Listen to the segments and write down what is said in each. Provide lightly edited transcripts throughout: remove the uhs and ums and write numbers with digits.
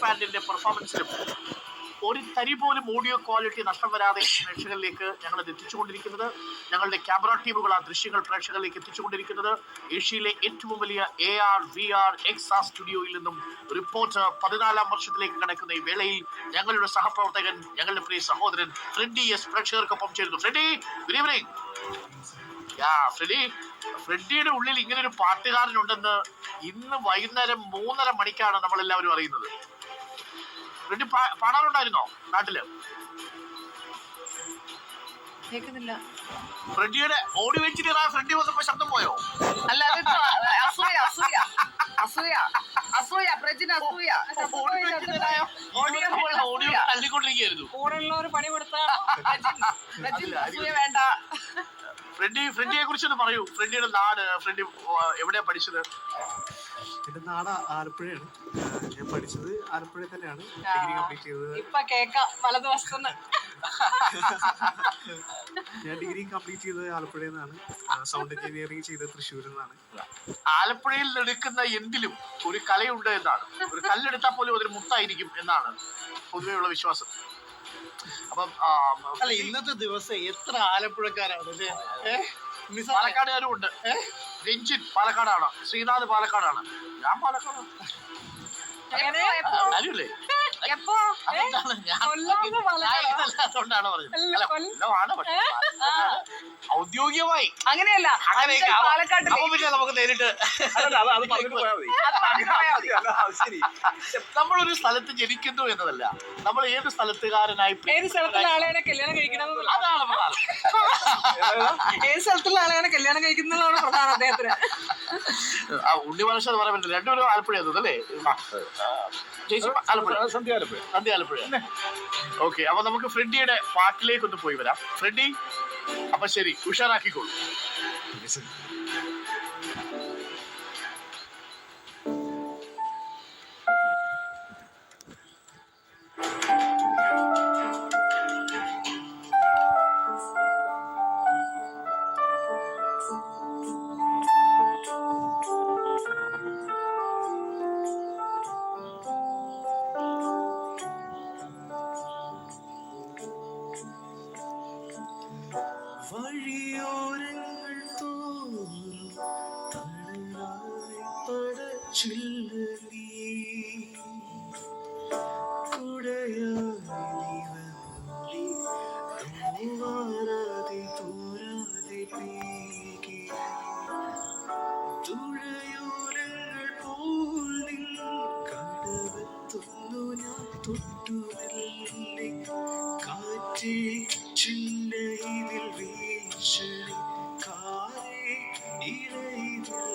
ബാൻഡിന്റെ പെർഫോമൻസിലും ഒരു തരി പോലും ഓഡിയോ ക്വാളിറ്റി നഷ്ടം വരാതെ പ്രേക്ഷകരിലേക്ക് ഞങ്ങൾ എത്തിച്ചുകൊണ്ടിരിക്കുന്നത്, ഞങ്ങളുടെ ക്യാമറ ടീമുകൾ ആ ദൃശ്യങ്ങൾ പ്രേക്ഷകരിലേക്ക് എത്തിച്ചുകൊണ്ടിരിക്കുന്നത് ഏഷ്യയിലെ ഏറ്റവും വലിയ AR VR XR സ്റ്റുഡിയോയിൽ നിന്നും റിപ്പോർട്ടർ 14ാം വർഷത്തിലേക്ക് കടക്കുന്ന ഈ വേളയിൽ ഞങ്ങളുടെ സഹപ്രവർത്തകൻ, ഞങ്ങളുടെ പ്രിയ സഹോദരൻ ഫ്രെഡി എസ് പ്രേക്ഷകർക്കൊപ്പം ചേരുന്നു. Freddy, good evening. ഫ്രെഡിയുടെ ഉള്ളിൽ ഇങ്ങനെ ഒരു പാട്ടുകാരനുണ്ടെന്ന് ഇന്ന് വൈകുന്നേരം 3:30 മണിക്കാണ് നമ്മളെല്ലാവരും അറിയുന്നത്. ഫ്രെഡി പാടാറുണ്ടായിരുന്നോ നാട്ടില്? കേൾക്കുന്നില്ല. ഫ്രെഡിയുടെ ഓടി വെച്ചിട്ട് ഫ്രെഡി വന്നപ്പോ ശബ്ദം പോയോ? അല്ല, തള്ളിക്കൊണ്ടിരിക്കുകയായിരുന്നു. കൂടെയുള്ളവർ പണി കൊടുത്താൽ വേണ്ട. ഫ്രെഡിയെ കുറിച്ചൊന്ന് പറയൂ. ഫ്രെഡിയുടെ നാട്, ഫ്രെഡി എവിടെയാ പഠിച്ചത്? എന്റെ നാട് ആലപ്പുഴയാണ്. ഞാൻ പഠിച്ചത് ആലപ്പുഴ തന്നെയാണ്. ഡിഗ്രി കംപ്ലീറ്റ് ചെയ്തത്. ഇപ്പൊ കേക്കാം വലതുവശത്തുനിന്ന്. ഞാൻ ഡിഗ്രി കംപ്ലീറ്റ് ചെയ്തത് ആലപ്പുഴയിൽ നിന്നാണ്. സൗണ്ട് എഞ്ചിനീയറിംഗ് ചെയ്തത് തൃശ്ശൂരിൽ നിന്നാണ്. ആലപ്പുഴയിൽ എടുക്കുന്ന എന്തിലും ഒരു കലയുണ്ട് എന്നാണ്. ഒരു കല്ലെടുത്താൽ പോലും അതൊരു മുത്തായിരിക്കും എന്നാണ് പൊതുവെയുള്ള വിശ്വാസം. അപ്പം അല്ല, ഇന്നത്തെ ദിവസം എത്ര ആലപ്പുഴക്കാരാണ്? പാലക്കാടുകാരും ഉണ്ട്. രഞ്ജിൻ പാലക്കാടാണ്, ശ്രീനാഥ് പാലക്കാടാണ്, ഞാൻ പാലക്കാടാണ്. അറിയില്ലേ? അതുകൊണ്ടാണ് പറഞ്ഞത്. ഔദ്യോഗികമായി അങ്ങനെയല്ല, പാലക്കാട് പിന്നെ നമുക്ക് നേരിട്ട് നമ്മളൊരു സ്ഥലത്ത് ജനിക്കുന്നു എന്നതല്ല, നമ്മൾ ഏത് സ്ഥലത്തുകാരനായി, ഏത് സ്ഥലത്തുള്ള ആളെയാണ് കല്യാണം കഴിക്കണം, അതാണ് പ്രധാനം. ഏത് സ്ഥലത്തുള്ള ആളെയാണ് കല്യാണം കഴിക്കുന്നതാണ് പ്രധാനം അദ്ദേഹത്തിന്. ഉണ്ണി മനസ്സ് അത് പറയാൻ പറ്റില്ല. രണ്ടുപേരും ആലപ്പുഴ അല്ലേ? സന്ധ്യ ആലപ്പുഴ. ഓക്കെ, അപ്പൊ നമുക്ക് ഫ്രെഡിയുടെ പാട്ടിലേക്ക് ഒന്ന് പോയി വരാം. ഫ്രെഡി, അപ്പൊ ശരി, ഉഷാറാക്കിക്കോളൂ. വഴിയോരങ്ങൾ തോറും തണലായി പടച്ചില്ല നീ, കുടയായി മാറാതെ തോരാതെ പീകി, തുഴയോരങ്ങൾ പോൽ നിൻ കടവത്തൊന്നു ഞാൻ തൊട്ടുമില്ലേ, കാറ്റേ ചിന്നയിതിൽ വീശണി കാരേ ഇരയിതിൽ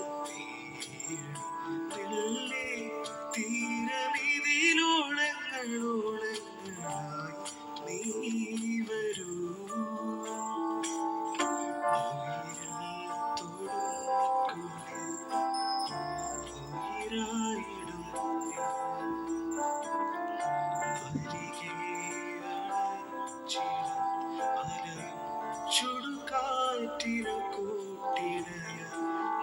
തീരണില്ലേ, തീരമിതിലോളങ്ങളോളങ്ങളായി നീ വരൂ, ഉയരായിടും ചുടുകാറ്റിനു കൂട്ടിടയ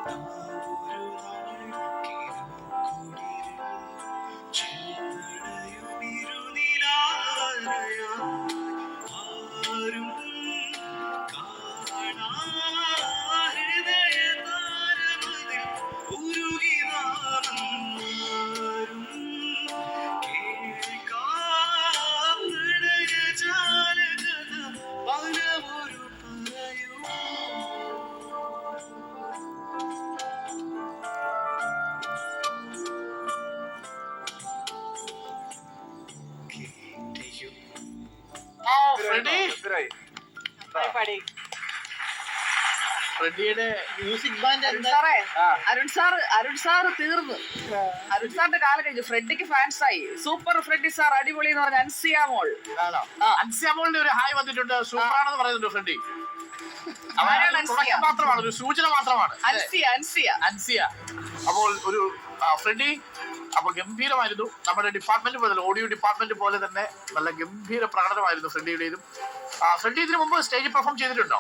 ഒരു നാൾ കിരക്കുടിരിൽ ചെന്നടയുമിരുനിലാരയാ ആരും കാണാ ഹൃദയതാരമതിൽ ഉരുകി നാം ആരും കേൾക്കാം പ്രണയജാലകഥ പലവൊരു പറയൂ. ഫ്രെഡിയുടെ മ്യൂസിക് ബാൻഡ് സാറേ, അരുൺ സാറ് തീർന്നു. അരുൺ സാറിന്റെ കാലം കഴിഞ്ഞു. ഫ്രെഡിക്ക് ഫാൻസ് ആയി. സൂപ്പർ ഫ്രെഡി സാർ, അടിപൊളി എന്ന് പറഞ്ഞ അൻസിയാമോൾ. അൻസിയാമോളിന്റെ ഒരു ഹായ് വന്നിട്ടുണ്ട്. സൂപ്പറാണെന്ന് പറയുന്നുണ്ട് ഫ്രെഡി. മാത്രമാണ്, ഒരു സൂചന മാത്രമാണ്. അൻസിയ. അപ്പോൾ ഒരു ഫ്രെഡി, അപ്പൊ ഗംഭീരമായിരുന്നു. നമ്മുടെ ഡിപ്പാർട്ട്മെന്റ് പോലെ, ഓഡിയോ ഡിപ്പാർട്ട്മെന്റ് പോലെ തന്നെ നല്ല ഗംഭീര പ്രകടനമായിരുന്നു ഫ്രെഡിയുടേതും. ഫ്രെഡി ഇതിനു മുമ്പ് സ്റ്റേജിൽ പെർഫോം ചെയ്തിട്ടുണ്ടോ?